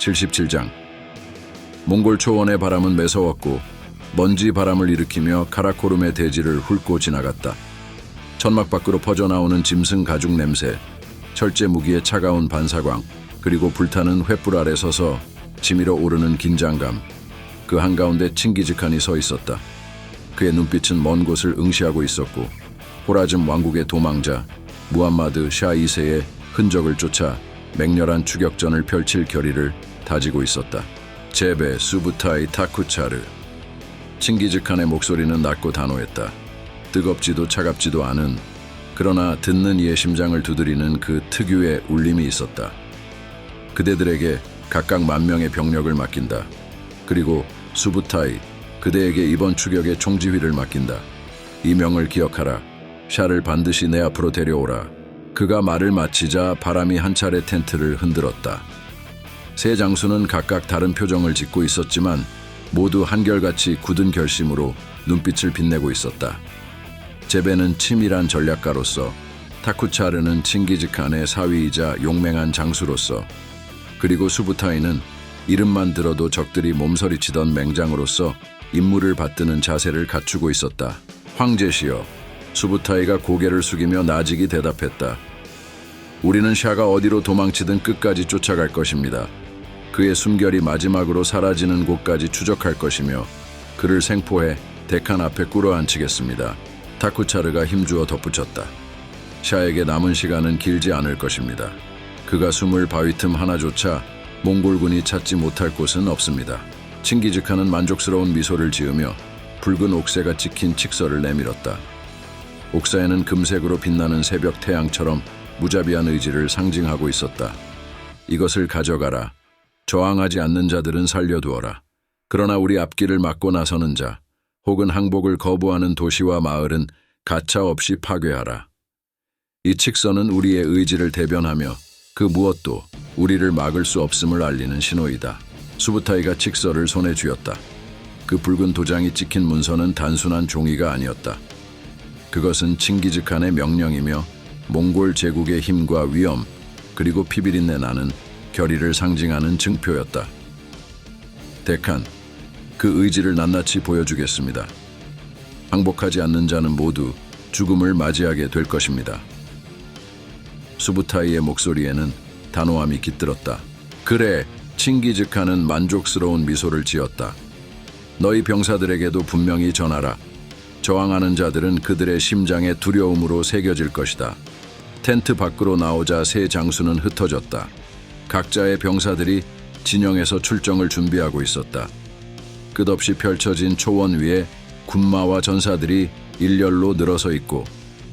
77장. 몽골 초원의 바람은 매서웠고 먼지 바람을 일으키며 카라코름의 대지를 훑고 지나갔다. 천막 밖으로 퍼져나오는 짐승 가죽 냄새, 철제 무기의 차가운 반사광, 그리고 불타는 횃불 아래 서서 치밀어 오르는 긴장감. 그 한가운데 칭기즈칸이 서 있었다. 그의 눈빛은 먼 곳을 응시하고 있었고 호라즘 왕국의 도망자 무함마드 샤 2세의 흔적을 쫓아 맹렬한 추격전을 펼칠 결의를 다지고 있었다. 제베 수부타이 타쿠차르. 칭기즈칸의 목소리는 낮고 단호했다. 뜨겁지도 차갑지도 않은, 그러나 듣는 이의 심장을 두드리는 그 특유의 울림이 있었다. 그대들에게 각각 10,000명의 병력을 맡긴다. 그리고 수부타이, 그대에게 이번 추격의 총지휘를 맡긴다. 이 명을 기억하라. 샤를 반드시 내 앞으로 데려오라. 그가 말을 마치자 바람이 한 차례 텐트를 흔들었다. 세 장수는 각각 다른 표정을 짓고 있었지만 모두 한결같이 굳은 결심으로 눈빛을 빛내고 있었다. 제베는 치밀한 전략가로서, 타쿠차르는 칭기즈칸의 사위이자 용맹한 장수로서, 그리고 수부타이는 이름만 들어도 적들이 몸서리치던 맹장으로서 임무를 받드는 자세를 갖추고 있었다. 황제시여. 수부타이가 고개를 숙이며 나직이 대답했다. 우리는 샤가 어디로 도망치든 끝까지 쫓아갈 것입니다. 그의 숨결이 마지막으로 사라지는 곳까지 추적할 것이며 그를 생포해 데칸 앞에 꿇어앉히겠습니다. 타쿠차르가 힘주어 덧붙였다. 샤에게 남은 시간은 길지 않을 것입니다. 그가 숨을 바위 틈 하나조차 몽골군이 찾지 못할 곳은 없습니다. 칭기즈칸은 만족스러운 미소를 지으며 붉은 옥새가 찍힌 칙서를 내밀었다. 옥사에는 금색으로 빛나는 새벽 태양처럼 무자비한 의지를 상징하고 있었다. 이것을 가져가라. 저항하지 않는 자들은 살려두어라. 그러나 우리 앞길을 막고 나서는 자, 혹은 항복을 거부하는 도시와 마을은 가차없이 파괴하라. 이 칙서는 우리의 의지를 대변하며 그 무엇도 우리를 막을 수 없음을 알리는 신호이다. 수부타이가 칙서를 손에 쥐었다. 그 붉은 도장이 찍힌 문서는 단순한 종이가 아니었다. 그것은 칭기즈칸의 명령이며 몽골 제국의 힘과 위엄, 그리고 피비린내 나는 결의를 상징하는 증표였다. 데칸, 그 의지를 낱낱이 보여주겠습니다. 항복하지 않는 자는 모두 죽음을 맞이하게 될 것입니다. 수부타이의 목소리에는 단호함이 깃들었다. 그래, 칭기즈칸은 만족스러운 미소를 지었다. 너희 병사들에게도 분명히 전하라. 저항하는 자들은 그들의 심장에 두려움으로 새겨질 것이다. 텐트 밖으로 나오자 세 장수는 흩어졌다. 각자의 병사들이 진영에서 출정을 준비하고 있었다. 끝없이 펼쳐진 초원 위에 군마와 전사들이 일렬로 늘어서 있고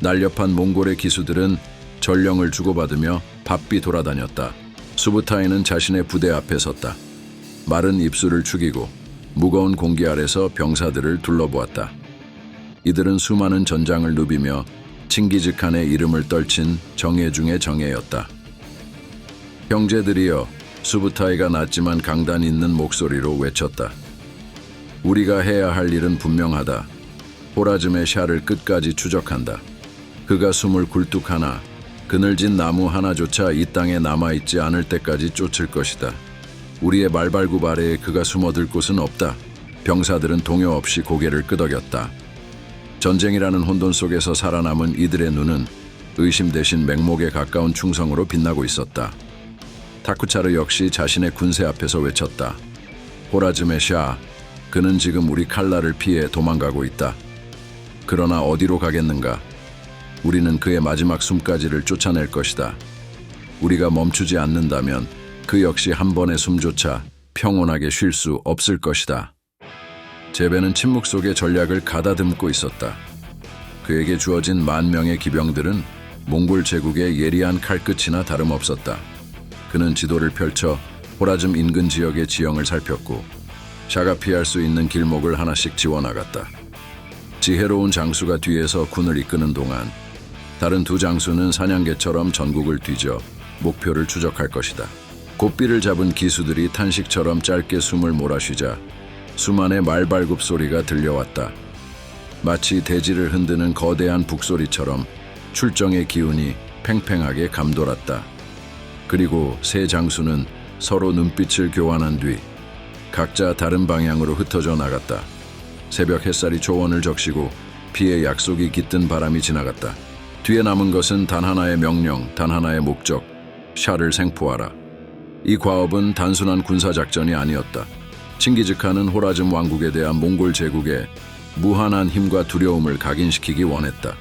날렵한 몽골의 기수들은 전령을 주고받으며 바삐 돌아다녔다. 수부타이는 자신의 부대 앞에 섰다. 마른 입술을 축이고 무거운 공기 아래서 병사들을 둘러보았다. 이들은 수많은 전장을 누비며 칭기즈칸의 이름을 떨친 정예 중의 정예였다. 형제들이여, 수부타이가 낮지만 강단 있는 목소리로 외쳤다. 우리가 해야 할 일은 분명하다. 호라즘의 샤를 끝까지 추적한다. 그가 숨을 굴뚝하나 그늘진 나무 하나조차 이 땅에 남아있지 않을 때까지 쫓을 것이다. 우리의 말발굽 아래에 그가 숨어들 곳은 없다. 병사들은 동요 없이 고개를 끄덕였다. 전쟁이라는 혼돈 속에서 살아남은 이들의 눈은 의심 대신 맹목에 가까운 충성으로 빛나고 있었다. 타쿠차르 역시 자신의 군세 앞에서 외쳤다. 호라즘의 샤, 그는 지금 우리 칼날을 피해 도망가고 있다. 그러나 어디로 가겠는가? 우리는 그의 마지막 숨까지를 쫓아낼 것이다. 우리가 멈추지 않는다면 그 역시 한 번의 숨조차 평온하게 쉴 수 없을 것이다. 제베는 침묵 속에 전략을 가다듬고 있었다. 그에게 주어진 10,000명의 기병들은 몽골 제국의 예리한 칼끝이나 다름없었다. 그는 지도를 펼쳐 호라즘 인근 지역의 지형을 살폈고 샤가 피할 수 있는 길목을 하나씩 지워나갔다. 지혜로운 장수가 뒤에서 군을 이끄는 동안 다른 두 장수는 사냥개처럼 전국을 뒤져 목표를 추적할 것이다. 고삐를 잡은 기수들이 탄식처럼 짧게 숨을 몰아쉬자 수만의 말발굽 소리가 들려왔다. 마치 대지를 흔드는 거대한 북소리처럼 출정의 기운이 팽팽하게 감돌았다. 그리고 세 장수는 서로 눈빛을 교환한 뒤 각자 다른 방향으로 흩어져 나갔다. 새벽 햇살이 초원을 적시고 피의 약속이 깃든 바람이 지나갔다. 뒤에 남은 것은 단 하나의 명령, 단 하나의 목적, 샤를 생포하라. 이 과업은 단순한 군사작전이 아니었다. 칭기즈칸은 호라즘 왕국에 대한 몽골 제국의 무한한 힘과 두려움을 각인시키기 원했다.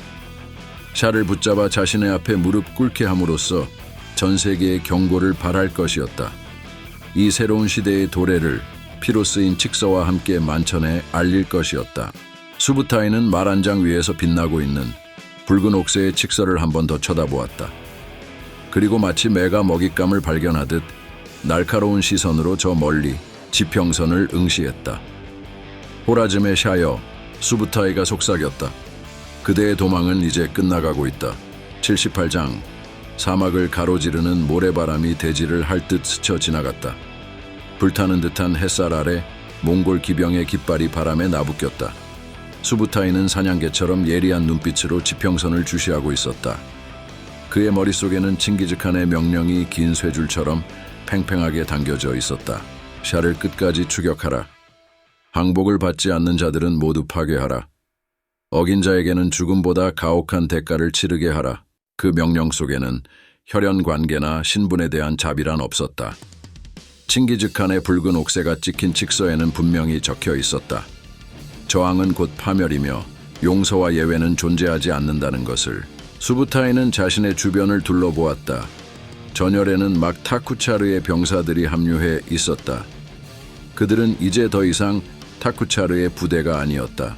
샤를 붙잡아 자신의 앞에 무릎 꿇게 함으로써 전 세계의 경고를 발할 것이었다. 이 새로운 시대의 도래를 피로 쓰인 칙서와 함께 만천에 알릴 것이었다. 수부타이는 말 한 장 위에서 빛나고 있는 붉은 옥새의 칙서를 한 번 더 쳐다보았다. 그리고 마치 매가 먹잇감을 발견하듯 날카로운 시선으로 저 멀리 지평선을 응시했다. 호라즘의 샤여, 수부타이가 속삭였다. 그대의 도망은 이제 끝나가고 있다. 78장, 사막을 가로지르는 모래바람이 대지를 할 듯 스쳐 지나갔다. 불타는 듯한 햇살 아래 몽골 기병의 깃발이 바람에 나부꼈다. 수부타이는 사냥개처럼 예리한 눈빛으로 지평선을 주시하고 있었다. 그의 머릿속에는 칭기즈칸의 명령이 긴 쇠줄처럼 팽팽하게 당겨져 있었다. 샤를 끝까지 추격하라. 항복을 받지 않는 자들은 모두 파괴하라. 어긴 자에게는 죽음보다 가혹한 대가를 치르게 하라. 그 명령 속에는 혈연 관계나 신분에 대한 자비란 없었다. 칭기즈칸의 붉은 옥새가 찍힌 칙서에는 분명히 적혀 있었다. 저항은 곧 파멸이며 용서와 예외는 존재하지 않는다는 것을. 수부타이는 자신의 주변을 둘러보았다. 전열에는 막 타쿠차르의 병사들이 합류해 있었다. 그들은 이제 더 이상 타쿠차르의 부대가 아니었다.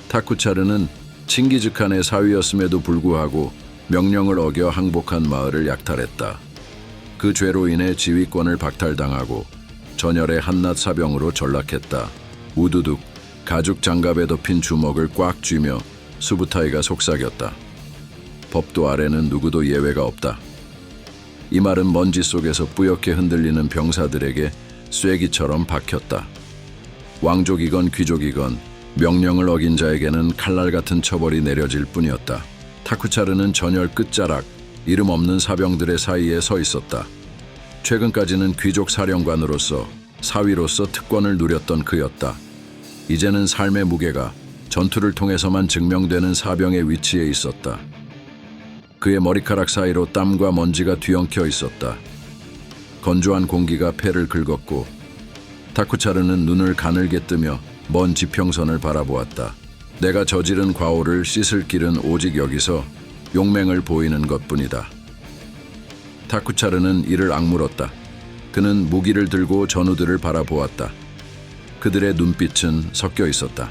타쿠차르는 칭기즈칸의 사위였음에도 불구하고 명령을 어겨 항복한 마을을 약탈했다. 그 죄로 인해 지휘권을 박탈당하고 전열의 한낱 사병으로 전락했다. 우두둑, 가죽 장갑에 덮인 주먹을 꽉 쥐며 수부타이가 속삭였다. 법도 아래는 누구도 예외가 없다. 이 말은 먼지 속에서 뿌옇게 흔들리는 병사들에게 쐐기처럼 박혔다. 왕족이건 귀족이건 명령을 어긴 자에게는 칼날 같은 처벌이 내려질 뿐이었다. 타쿠차르는 전열 끝자락, 이름 없는 사병들의 사이에 서 있었다. 최근까지는 귀족 사령관으로서, 사위로서 특권을 누렸던 그였다. 이제는 삶의 무게가 전투를 통해서만 증명되는 사병의 위치에 있었다. 그의 머리카락 사이로 땀과 먼지가 뒤엉켜 있었다. 건조한 공기가 폐를 긁었고 타쿠차르는 눈을 가늘게 뜨며 먼 지평선을 바라보았다. 내가 저지른 과오를 씻을 길은 오직 여기서 용맹을 보이는 것뿐이다. 타쿠차르는 이를 악물었다. 그는 무기를 들고 전우들을 바라보았다. 그들의 눈빛은 섞여 있었다.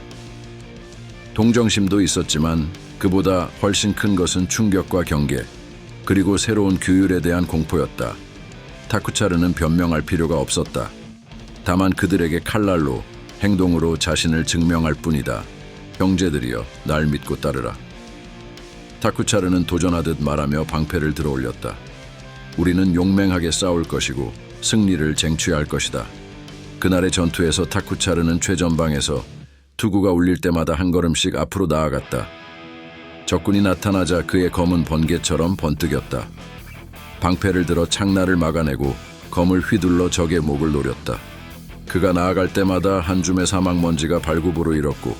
동정심도 있었지만 그보다 훨씬 큰 것은 충격과 경계, 그리고 새로운 규율에 대한 공포였다. 타쿠차르는 변명할 필요가 없었다. 다만 그들에게 칼날로, 행동으로 자신을 증명할 뿐이다. 형제들이여, 날 믿고 따르라. 타쿠차르는 도전하듯 말하며 방패를 들어올렸다. 우리는 용맹하게 싸울 것이고 승리를 쟁취할 것이다. 그날의 전투에서 타쿠차르는 최전방에서 투구가 울릴 때마다 한 걸음씩 앞으로 나아갔다. 적군이 나타나자 그의 검은 번개처럼 번뜩였다. 방패를 들어 창날을 막아내고 검을 휘둘러 적의 목을 노렸다. 그가 나아갈 때마다 한 줌의 사막 먼지가 발굽으로 일었고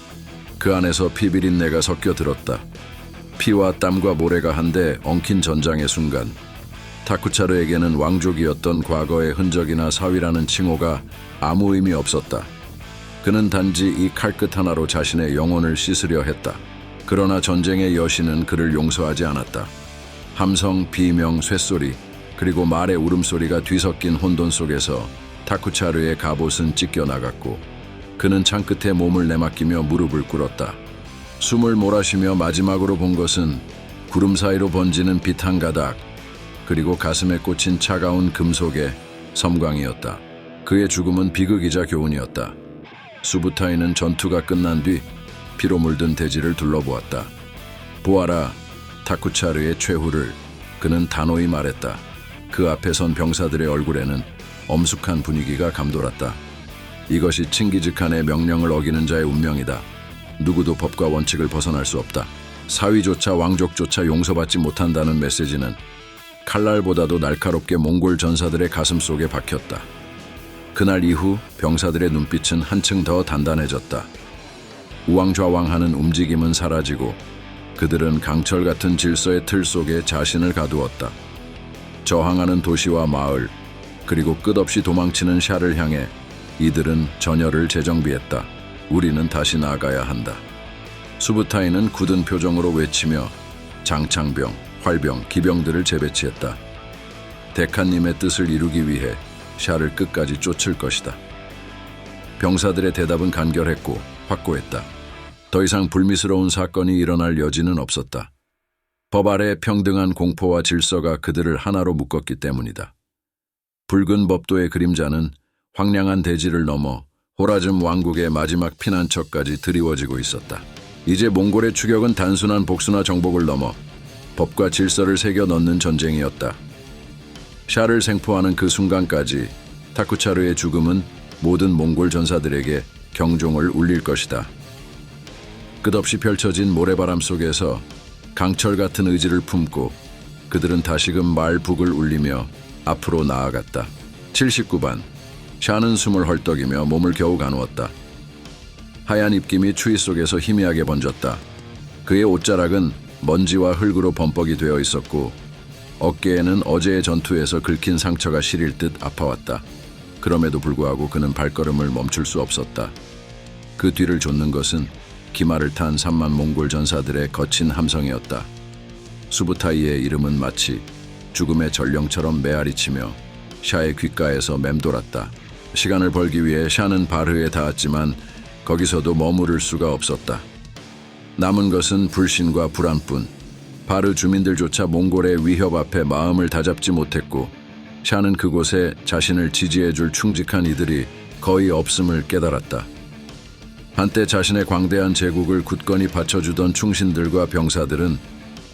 그 안에서 피비린내가 섞여 들었다. 피와 땀과 모래가 한데 엉킨 전장의 순간 타쿠차르에게는 왕족이었던 과거의 흔적이나 사위라는 칭호가 아무 의미 없었다. 그는 단지 이 칼끝 하나로 자신의 영혼을 씻으려 했다. 그러나 전쟁의 여신은 그를 용서하지 않았다. 함성, 비명, 쇳소리, 그리고 말의 울음소리가 뒤섞인 혼돈 속에서 타쿠차르의 갑옷은 찢겨나갔고 그는 창끝에 몸을 내맡기며 무릎을 꿇었다. 숨을 몰아쉬며 마지막으로 본 것은 구름 사이로 번지는 빛 한 가닥, 그리고 가슴에 꽂힌 차가운 금속의 섬광이었다. 그의 죽음은 비극이자 교훈이었다. 수부타이는 전투가 끝난 뒤 피로 물든 대지를 둘러보았다. 보아라, 타쿠차르의 최후를. 그는 단호히 말했다. 그 앞에 선 병사들의 얼굴에는 엄숙한 분위기가 감돌았다. 이것이 칭기즈칸의 명령을 어기는 자의 운명이다. 누구도 법과 원칙을 벗어날 수 없다. 사위조차 왕족조차 용서받지 못한다는 메시지는 칼날보다도 날카롭게 몽골 전사들의 가슴 속에 박혔다. 그날 이후 병사들의 눈빛은 한층 더 단단해졌다. 우왕좌왕하는 움직임은 사라지고 그들은 강철 같은 질서의 틀 속에 자신을 가두었다. 저항하는 도시와 마을, 그리고 끝없이 도망치는 샤를 향해 이들은 전열을 재정비했다. 우리는 다시 나아가야 한다. 수부타이는 굳은 표정으로 외치며 장창병, 활병, 기병들을 재배치했다. 데칸님의 뜻을 이루기 위해 샤를 끝까지 쫓을 것이다. 병사들의 대답은 간결했고 확고했다. 더 이상 불미스러운 사건이 일어날 여지는 없었다. 법 아래 평등한 공포와 질서가 그들을 하나로 묶었기 때문이다. 붉은 법도의 그림자는 황량한 대지를 넘어 호라즘 왕국의 마지막 피난처까지 드리워지고 있었다. 이제 몽골의 추격은 단순한 복수나 정복을 넘어 법과 질서를 새겨 넣는 전쟁이었다. 샤를 생포하는 그 순간까지 타쿠차르의 죽음은 모든 몽골 전사들에게 경종을 울릴 것이다. 끝없이 펼쳐진 모래바람 속에서 강철 같은 의지를 품고 그들은 다시금 말북을 울리며 앞으로 나아갔다. 79반. 샤는 숨을 헐떡이며 몸을 겨우 가누었다. 하얀 입김이 추위 속에서 희미하게 번졌다. 그의 옷자락은 먼지와 흙으로 범벅이 되어 있었고 어깨에는 어제의 전투에서 긁힌 상처가 시릴 듯 아파왔다. 그럼에도 불구하고 그는 발걸음을 멈출 수 없었다. 그 뒤를 좇는 것은 기마를 탄 3만 몽골 전사들의 거친 함성이었다. 수부타이의 이름은 마치 죽음의 전령처럼 메아리치며 샤의 귓가에서 맴돌았다. 시간을 벌기 위해 샤는 바르에 닿았지만 거기서도 머무를 수가 없었다. 남은 것은 불신과 불안뿐. 바르 주민들조차 몽골의 위협 앞에 마음을 다잡지 못했고 샤는 그곳에 자신을 지지해줄 충직한 이들이 거의 없음을 깨달았다. 한때 자신의 광대한 제국을 굳건히 받쳐주던 충신들과 병사들은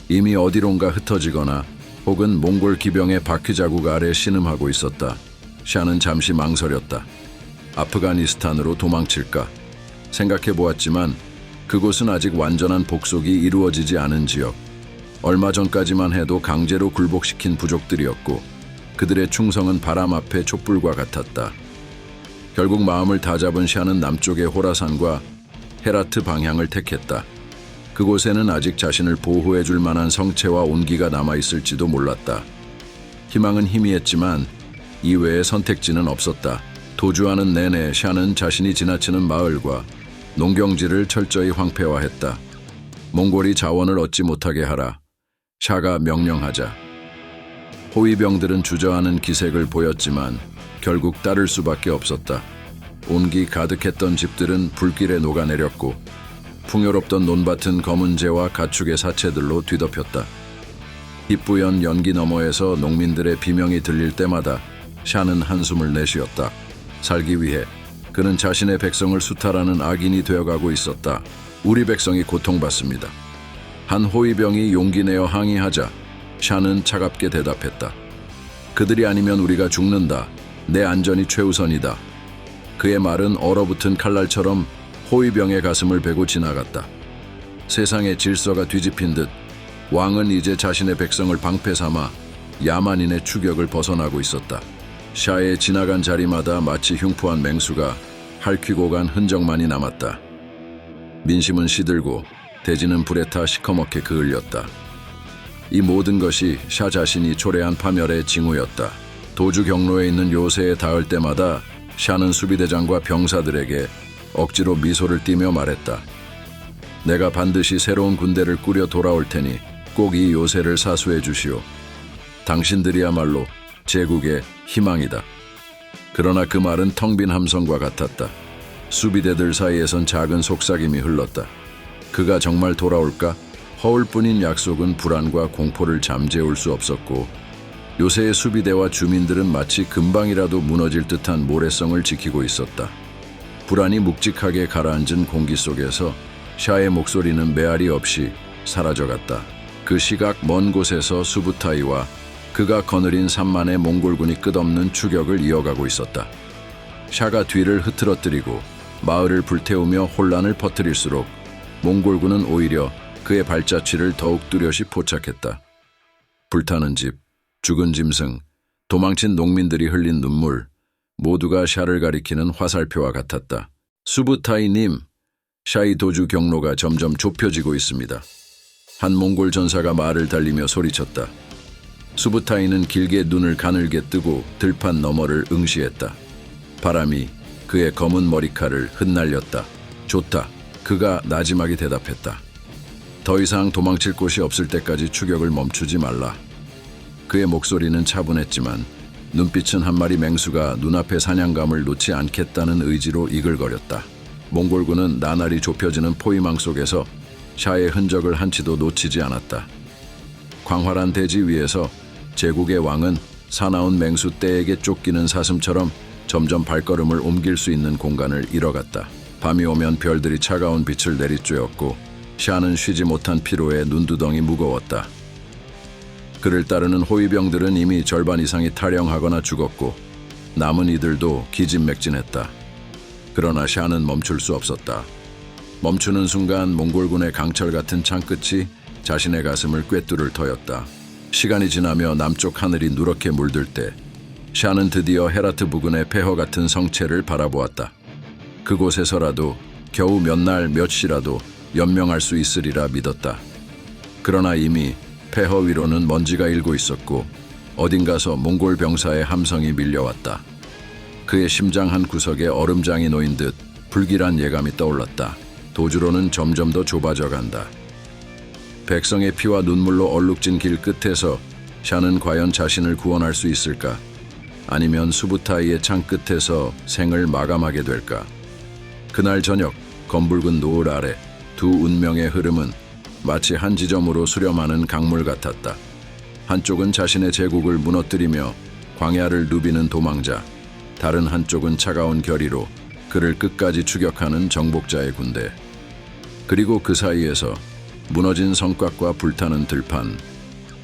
이미 어디론가 흩어지거나 혹은 몽골 기병의 바퀴 자국 아래 신음하고 있었다. 샤는 잠시 망설였다. 아프가니스탄으로 도망칠까? 생각해보았지만 그곳은 아직 완전한 복속이 이루어지지 않은 지역. 얼마 전까지만 해도 강제로 굴복시킨 부족들이었고 그들의 충성은 바람 앞에 촛불과 같았다. 결국 마음을 다잡은 샤는 남쪽의 호라산과 헤라트 방향을 택했다. 그곳에는 아직 자신을 보호해줄 만한 성체와 온기가 남아있을지도 몰랐다. 희망은 희미했지만 이외의 선택지는 없었다. 도주하는 내내 샤는 자신이 지나치는 마을과 농경지를 철저히 황폐화했다. 몽골이 자원을 얻지 못하게 하라. 샤가 명령하자. 호위병들은 주저하는 기색을 보였지만 결국 따를 수밖에 없었다. 온기 가득했던 집들은 불길에 녹아내렸고 풍요롭던 논밭은 검은 재와 가축의 사체들로 뒤덮였다. 희뿌연 연기 너머에서 농민들의 비명이 들릴 때마다 샤는 한숨을 내쉬었다. 살기 위해 그는 자신의 백성을 수탈하는 악인이 되어가고 있었다. 우리 백성이 고통받습니다. 한 호위병이 용기 내어 항의하자 샤는 차갑게 대답했다. 그들이 아니면 우리가 죽는다. 내 안전이 최우선이다. 그의 말은 얼어붙은 칼날처럼 호위병의 가슴을 베고 지나갔다. 세상의 질서가 뒤집힌 듯 왕은 이제 자신의 백성을 방패 삼아 야만인의 추격을 벗어나고 있었다. 샤의 지나간 자리마다 마치 흉포한 맹수가 핥히고 간 흔적만이 남았다. 민심은 시들고 대지는 불에 타 시커멓게 그을렸다. 이 모든 것이 샤 자신이 초래한 파멸의 징후였다. 도주 경로에 있는 요새에 닿을 때마다 샤는 수비대장과 병사들에게 억지로 미소를 띠며 말했다. 내가 반드시 새로운 군대를 꾸려 돌아올 테니 꼭 이 요새를 사수해 주시오. 당신들이야말로 제국의 희망이다. 그러나 그 말은 텅 빈 함성과 같았다. 수비대들 사이에선 작은 속삭임이 흘렀다. 그가 정말 돌아올까? 허울뿐인 약속은 불안과 공포를 잠재울 수 없었고 요새의 수비대와 주민들은 마치 금방이라도 무너질 듯한 모래성을 지키고 있었다. 불안이 묵직하게 가라앉은 공기 속에서 샤의 목소리는 메아리 없이 사라져갔다. 그 시각 먼 곳에서 수부타이와 그가 거느린 3만의 몽골군이 끝없는 추격을 이어가고 있었다. 샤가 뒤를 흐트러뜨리고 마을을 불태우며 혼란을 퍼뜨릴수록 몽골군은 오히려 그의 발자취를 더욱 뚜렷이 포착했다. 불타는 집, 죽은 짐승, 도망친 농민들이 흘린 눈물, 모두가 샤를 가리키는 화살표와 같았다. 수부타이님, 샤의 도주 경로가 점점 좁혀지고 있습니다. 한 몽골 전사가 말을 달리며 소리쳤다. 수부타이는 길게 눈을 가늘게 뜨고 들판 너머를 응시했다. 바람이 그의 검은 머리칼을 흩날렸다. 좋다. 그가 나지막이 대답했다. 더 이상 도망칠 곳이 없을 때까지 추격을 멈추지 말라. 그의 목소리는 차분했지만 눈빛은 한 마리 맹수가 눈앞의 사냥감을 놓지 않겠다는 의지로 이글거렸다. 몽골군은 나날이 좁혀지는 포위망 속에서 샤의 흔적을 한치도 놓치지 않았다. 광활한 대지 위에서 제국의 왕은 사나운 맹수 떼에게 쫓기는 사슴처럼 점점 발걸음을 옮길 수 있는 공간을 잃어갔다. 밤이 오면 별들이 차가운 빛을 내리쬐었고 샤는 쉬지 못한 피로에 눈두덩이 무거웠다. 그를 따르는 호위병들은 이미 절반 이상이 탈영하거나 죽었고 남은 이들도 기진맥진했다. 그러나 샤는 멈출 수 없었다. 멈추는 순간 몽골군의 강철 같은 창끝이 자신의 가슴을 꿰뚫을 터였다. 시간이 지나며 남쪽 하늘이 누렇게 물들 때 샤는 드디어 헤라트 부근의 폐허 같은 성체를 바라보았다. 그곳에서라도 겨우 몇 날 몇시라도 연명할 수 있으리라 믿었다. 그러나 이미 폐허 위로는 먼지가 일고 있었고 어딘가서 몽골 병사의 함성이 밀려왔다. 그의 심장 한 구석에 얼음장이 놓인 듯 불길한 예감이 떠올랐다. 도주로는 점점 더 좁아져 간다. 백성의 피와 눈물로 얼룩진 길 끝에서 샤는 과연 자신을 구원할 수 있을까? 아니면 수부타이의 창 끝에서 생을 마감하게 될까? 그날 저녁 검붉은 노을 아래 두 운명의 흐름은 마치 한 지점으로 수렴하는 강물 같았다. 한쪽은 자신의 제국을 무너뜨리며 광야를 누비는 도망자, 다른 한쪽은 차가운 결의로 그를 끝까지 추격하는 정복자의 군대. 그리고 그 사이에서 무너진 성곽과 불타는 들판,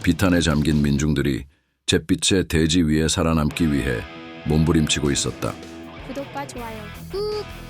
비탄에 잠긴 민중들이 잿빛의 대지 위에 살아남기 위해 몸부림치고 있었다. 구독과 좋아요 꾹!